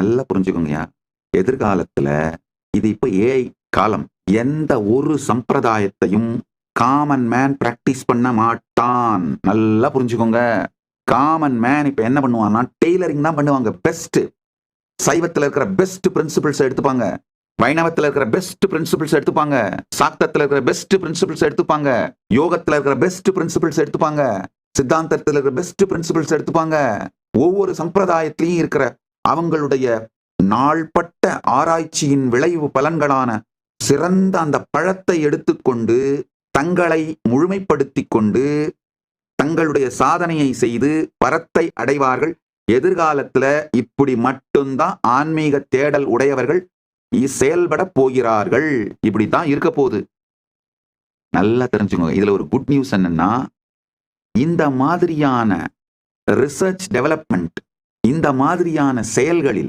நல்லா புரிஞ்சுக்கோங்கயா. எதிர்காலத்துல இது இப்ப ஏஐ காலம். எந்த ஒரு சம்பிரதாயத்தையும் காமன் மேன் பிராக்டிஸ் பண்ண மாட்டான். நல்லா புரிஞ்சுக்கோங்க. காமன் மேன் இப்ப என்ன பண்ணுவான்னா டெய்லரிங் தான் பண்ணுவாங்க. பெஸ்ட் சைவத்துல இருக்கிற பெஸ்ட் பிரின்சிபிள்ஸ் எடுத்துப்பாங்க, வைணவத்துல இருக்கிற பெஸ்ட் பிரின்சிபிள்ஸ் எடுத்துப்பாங்க, சாக்தத்துல இருக்கிற பெஸ்ட் பிரின்சிபிள்ஸ் எடுத்துப்பாங்க, யோகத்துல இருக்கிற பெஸ்ட் பிரின்சிபிள்ஸ் எடுத்துப்பாங்க, சித்தாந்தத்துல இருக்கிற பெஸ்ட் பிரின்சிபிள்ஸ் எடுத்துப்பாங்க. ஒவ்வொரு சம்பிரதாயத்திலையும் இருக்கிற அவங்களுடைய நாள்பட்ட ஆராய்ச்சியின் விளைவு பலன்களான சிறந்த அந்த பழத்தை எடுத்துக்கொண்டு தங்களை முழுமைப்படுத்தி கொண்டு தங்களுடைய சாதனையை செய்து பரத்தை அடைவார்கள். எதிர்காலத்துல இப்படி மட்டும்தான் ஆன்மீக தேடல் உடையவர்கள் செயல்பட போகிறார்கள். இப்படித்தான் இருக்க போகுது. நல்லா தெரிஞ்சுக்கோங்க. இதுல ஒரு குட் நியூஸ் என்னன்னா, இந்த மாதிரியான ரிசர்ச் டெவலப்மெண்ட், இந்த மாதிரியான செயல்களில்